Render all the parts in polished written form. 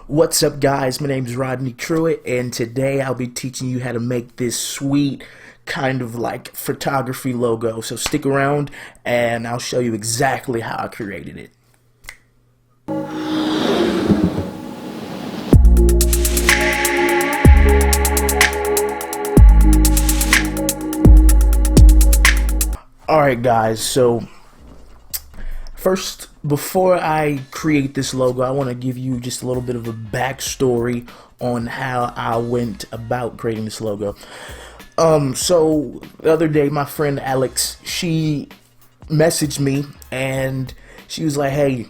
What's up, guys? My name is Rodney Truitt, and today I'll be teaching you how to make this sweet kind of like photography logo. So stick around and I'll show you exactly how I created it. Alright guys, so first, before I create this logo, I want to give you just a little bit of a backstory on how I went about creating this logo. So the other day, my friend Alex, she messaged me and she was like, "Hey,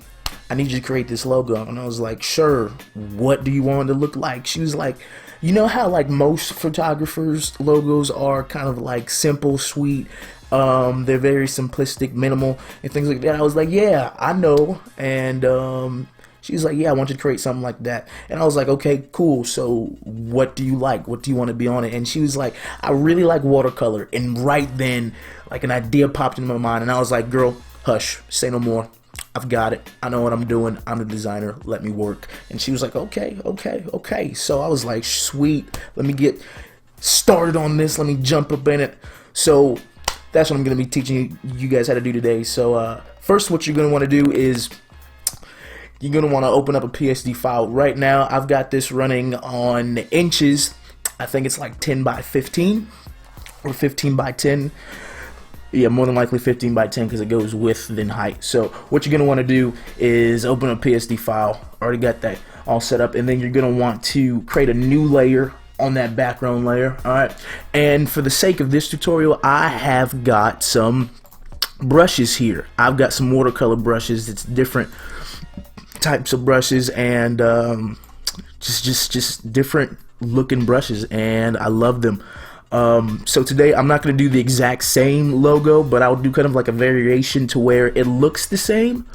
I need you to create this logo." And I was like, "Sure, what do you want it to look like?" She was like, "You know how like most photographers' logos are kind of like simple, sweet, they're very simplistic, minimal, and things like that." I was like, "Yeah, I know." And she was like, "Yeah, I want you to create something like that." And I was like, "Okay, cool. So what do you like? What do you want to be on it?" And she was like, "I really like watercolor." And right then, like an idea popped into my mind, and I was like, "Girl, hush, say no more. I've got it. I know what I'm doing. I'm the designer. Let me work." And she was like, okay. So I was like, "Sweet. Let me get started on this. Let me jump up in it." So that's what I'm going to be teaching you guys how to do today. So first, what you're going to want to do is you're going to want to open up a PSD file. Right now, I've got this running on inches. I think it's like 10 by 15 or 15 by 10. Yeah, more than likely 15 by 10 because it goes width than height. So what you're going to want to do is open a PSD file. Already got that all set up. And then you're going to want to create a new layer on that background layer. Alright, and for the sake of this tutorial, I have got some brushes here. I've got some watercolor brushes. It's different types of brushes, and just different looking brushes, and I love them. So today I'm not going to do the exact same logo, but I'll do kind of like a variation to where it looks the same,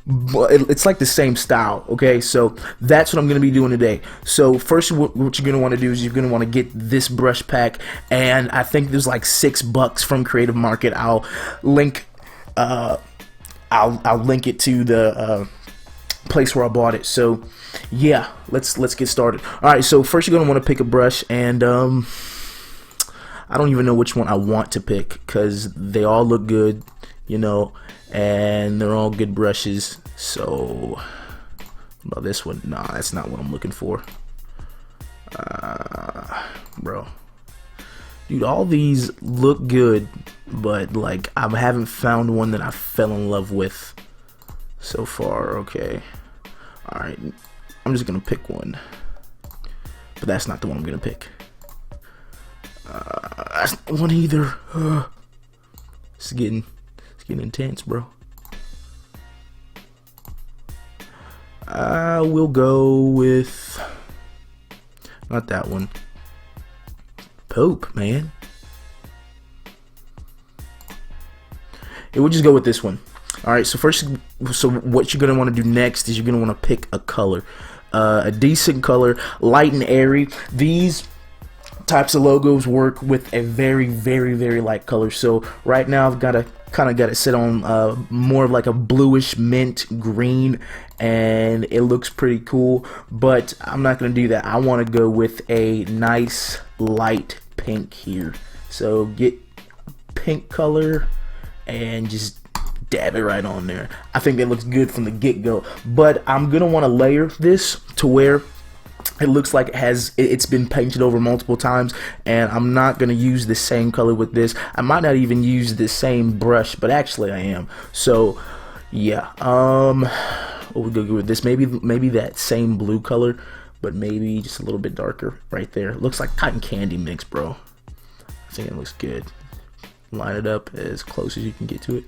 but it's like the same style. Okay, so that's what I'm going to be doing today. So first, what you're going to want to do is you're going to want to get this brush pack, and I think there's like $6 from Creative Market. I'll link I'll link it to the place where I bought it. So yeah, let's get started. Alright, so first you're going to want to pick a brush, and I don't even know which one I want to pick because they all look good, you know, and they're all good brushes. So about this one, nah, that's not what I'm looking for. Bro, dude, all these look good, but like I haven't found one that I fell in love with so far. Okay, alright, I'm just gonna pick one, but that's not the one I'm gonna pick. That's not one either. It's getting intense, bro. I will go with not that one. Pope, man. It would just go with this one. Alright, so first, what you're gonna want to do next is you're gonna want to pick a color, a decent color, light and airy. These types of logos work with a very light color. So right now I've got it set on more of like a bluish mint green, and it looks pretty cool, but I'm not gonna do that. I want to go with a nice light pink here. So get pink color and just dab it right on there. I think that looks good from the get-go, but I'm gonna want to layer this to where it looks like it's been painted over multiple times, and I'm not gonna use the same color with this. I might not even use the same brush, but actually I am. So yeah, what we go with this? Maybe that same blue color, but maybe just a little bit darker right there. Looks like cotton candy mix, bro. I think it looks good. Line it up as close as you can get to it.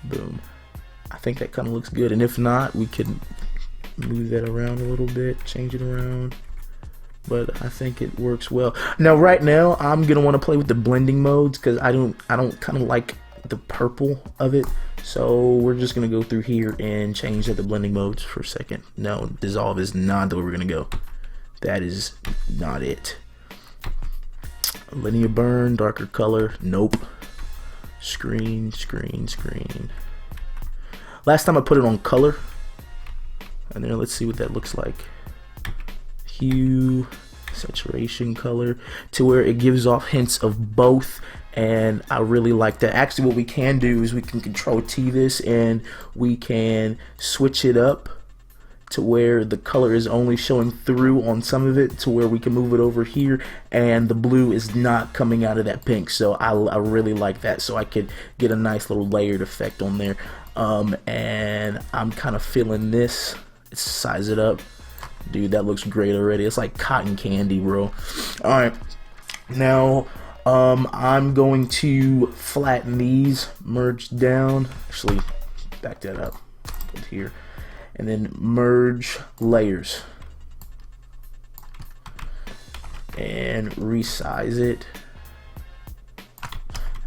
Boom. I think that kind of looks good, and if not, we can move that around a little bit, change it around, but I think it works well. Now right now I'm gonna want to play with the blending modes because I don't kind of like the purple of it, so we're just gonna go through here and change the blending modes for a second. No, dissolve is not the way we're gonna go. That is not it. Linear burn, darker color, nope. Screen. Last time I put it on color, in there. Let's see what that looks like. Hue, saturation, color, to where it gives off hints of both, and I really like that. Actually, what we can do is we can Control T this, and we can switch it up to where the color is only showing through on some of it, to where we can move it over here and the blue is not coming out of that pink. So I really like that, so I could get a nice little layered effect on there. And I'm kind of feeling this. Let's size it up. Dude, that looks great already. It's like cotton candy, bro. Alright, now I'm going to flatten these, merge down, actually back that up, put here, and then merge layers and resize it.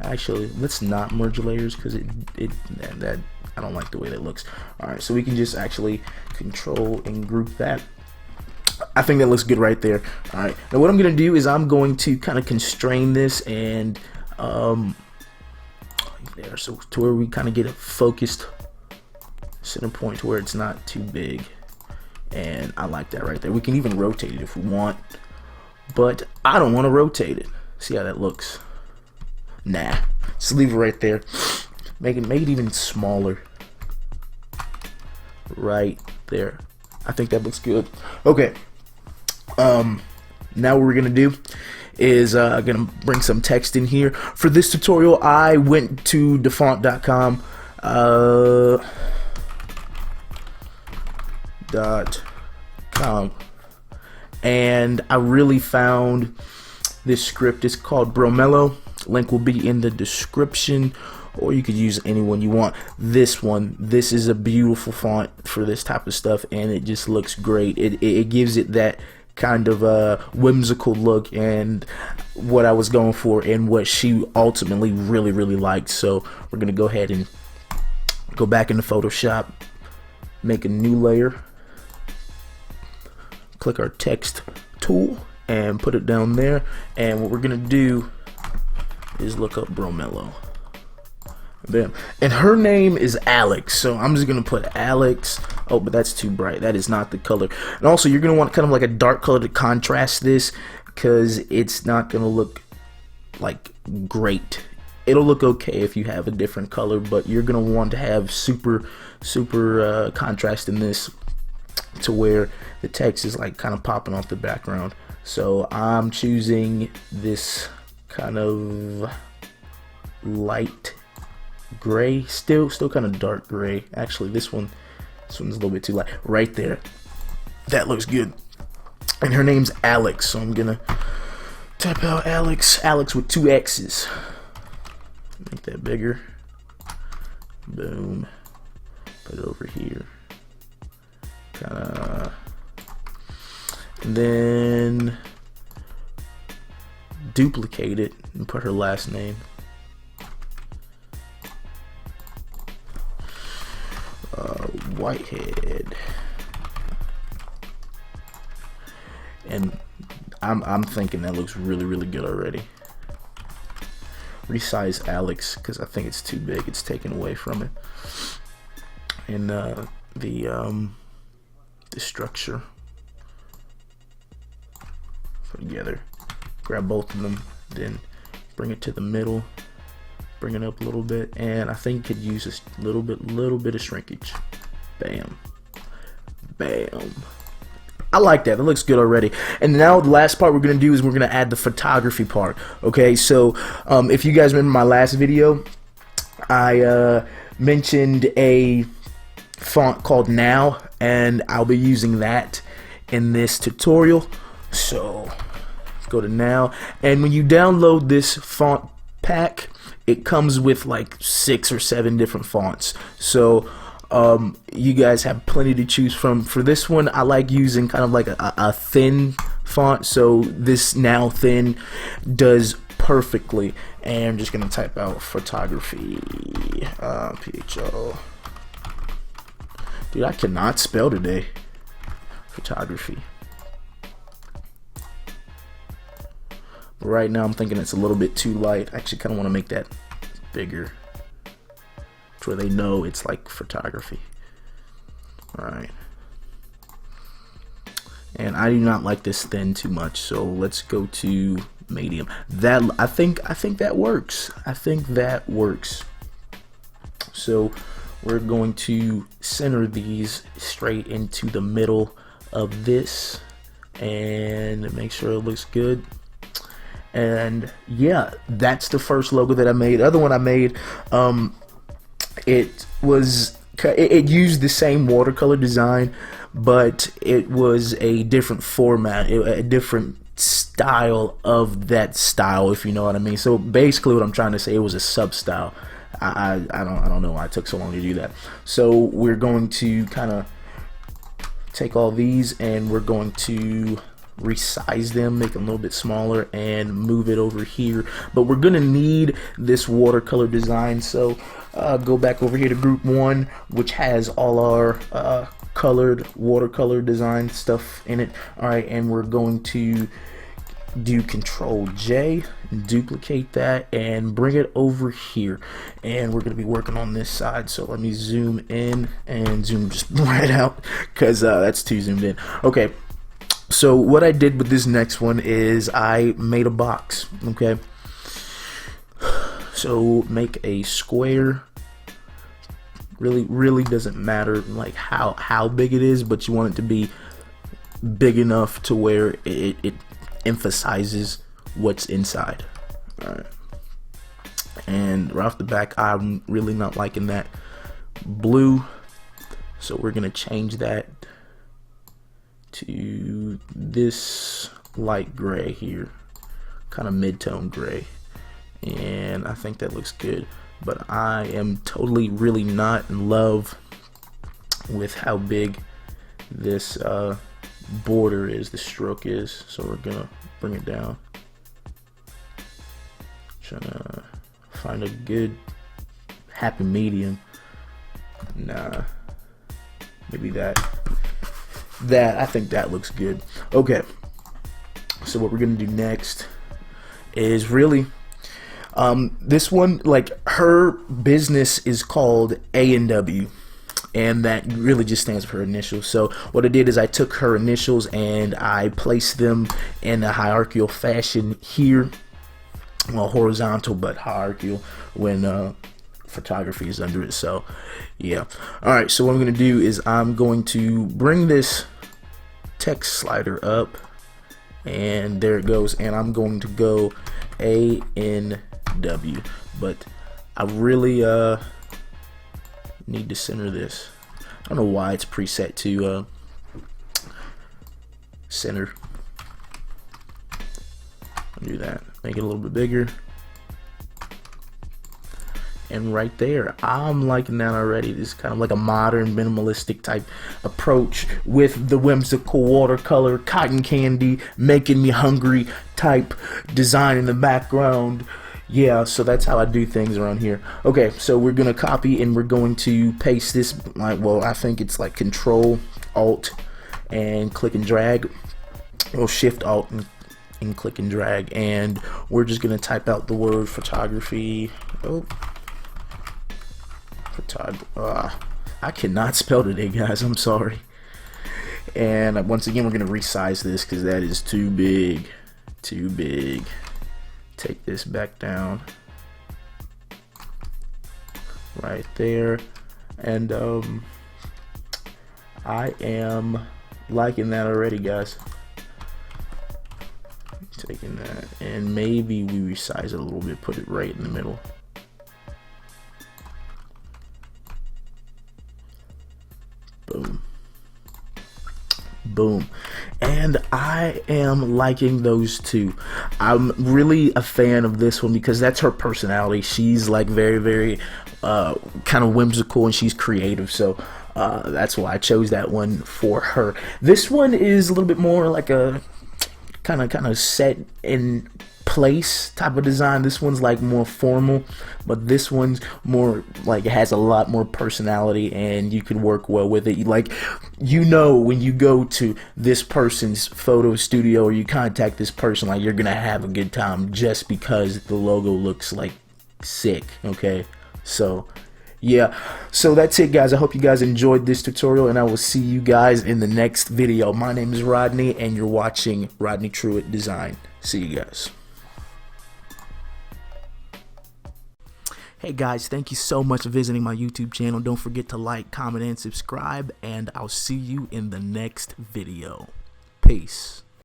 Actually, let's not merge layers because that I don't like the way that looks. Alright, so we can just actually control and group that. I think that looks good right there. Alright, now what I'm going to do is I'm going to kind of constrain this and there, so to where we kind of get a focused center point to where it's not too big, and I like that right there. We can even rotate it if we want, but I don't want to rotate it. See how that looks? Nah, just leave it right there. Make it even smaller right there. I think that looks good. Okay, now what we're gonna do is gonna bring some text in here. For this tutorial, I went to dafont.com and I really found this script. It's called Bromello. Link will be in the description, or you could use any one you want. This one, this is a beautiful font for this type of stuff, and it just looks great. It gives it that kind of whimsical look, and what I was going for, and what she ultimately really liked. So we're gonna go ahead and go back into Photoshop, make a new layer, click our text tool and put it down there, and what we're gonna do is look up Bromello. Bam. And her name is Alex, so I'm just gonna put Alex. Oh, but that's too bright. That is not the color. And also, you're gonna want kind of like a dark color to contrast this, because it's not gonna look like great. It'll look okay if you have a different color, but you're gonna want to have super contrast in this, to where the text is like kind of popping off the background. So I'm choosing this kind of light gray, still kind of dark gray. Actually, this one's a little bit too light. Right there, that looks good. And her name's Alex, so I'm gonna type out Alex with 2 X's. Make that bigger. Boom. Put it over here. Kinda. And then duplicate it and put her last name. Whitehead. And I'm thinking that looks really good already. Resize Alex because I think it's too big. It's taken away from it. And the structure. Put together. Grab both of them, then bring it to the middle. Bring it up a little bit, and I think could use a little bit of shrinkage. Bam, bam. I like that. That looks good already. And now the last part we're gonna do is we're gonna add the photography part. Okay, so if you guys remember my last video, I mentioned a font called Now, and I'll be using that in this tutorial. So go to Now, and when you download this font pack, it comes with like 6 or 7 different fonts. So you guys have plenty to choose from. For this one, I like using kind of like a thin font, so this Now Thin does perfectly. And I'm just gonna type out photography, PHO. Dude, I cannot spell today. Photography. Right now I'm thinking it's a little bit too light. I actually kind of want to make that bigger, to where they know it's like photography. Alright, and I do not like this thin too much, so let's go to medium. That I think that works. I think that works. So we're going to center these straight into the middle of this and make sure it looks good. And yeah, that's the first logo that I made. The other one I made, it used the same watercolor design, but it was a different format, a different style of that style, if you know what I mean. So basically what I'm trying to say, it was a sub style. I don't know why it took so long to do that. So we're going to kind of take all these and we're going to resize them, make them a little bit smaller, and move it over here. But we're gonna need this watercolor design, so go back over here to group 1, which has all our colored watercolor design stuff in it. All right, and we're going to do Control J, duplicate that, and bring it over here. And we're going to be working on this side, so let me zoom in and zoom just right out, because that's too zoomed in. Okay, so what I did with this next one is I made a box. Okay, so make a square. Really doesn't matter like how big it is, but you want it to be big enough to where it emphasizes what's inside. All right, and right off the back, I'm really not liking that blue, so we're gonna change that to this light gray here, kind of mid-tone gray, and I think that looks good. But I am totally really not in love with how big this border is, the stroke is, so we're gonna bring it down. Trying to find a good happy medium. Nah, maybe that I think that looks good. Okay, so what we're gonna do next is really this one, like, her business is called A&W, and that really just stands for her initials. So what I did is I took her initials and I placed them in a hierarchical fashion here. Well, horizontal but hierarchical when photography is under it. So yeah, all right, so what I'm gonna do is I'm going to bring this text slider up, and there it goes, and I'm going to go A-N-W, but I really need to center this. I don't know why it's preset to center. I'll do that, make it a little bit bigger, and right there, I'm liking that already. This is kind of like a modern minimalistic type approach with the whimsical watercolor cotton candy making me hungry type design in the background. Yeah, so that's how I do things around here. Okay, so we're gonna copy and we're going to paste this, like, well, I think it's like Control Alt and click and drag, or Shift Alt and click and drag, and we're just gonna type out the word photography. I cannot spell today, guys, I'm sorry. And once again, we're gonna resize this because that is too big. Take this back down right there, and I am liking that already, guys. Taking that, and maybe we resize it a little bit, put it right in the middle. Boom, boom. And I am liking those two. I'm really a fan of this one because that's her personality. She's like very kind of whimsical, and she's creative, so that's why I chose that one for her. This one is a little bit more like a kind of set in place type of design. This one's like more formal, but this one's more like, it has a lot more personality, and you can work well with it. Like, you know, when you go to this person's photo studio or you contact this person, like, you're gonna have a good time just because the logo looks like sick. Okay, so Yeah, so that's it, guys. I hope you guys enjoyed this tutorial, and I will see you guys in the next video. My name is Rodney, and you're watching Rodney Truitt Design. See you guys. Hey guys, thank you so much for visiting my YouTube channel. Don't forget to like, comment, and subscribe, and I'll see you in the next video. Peace.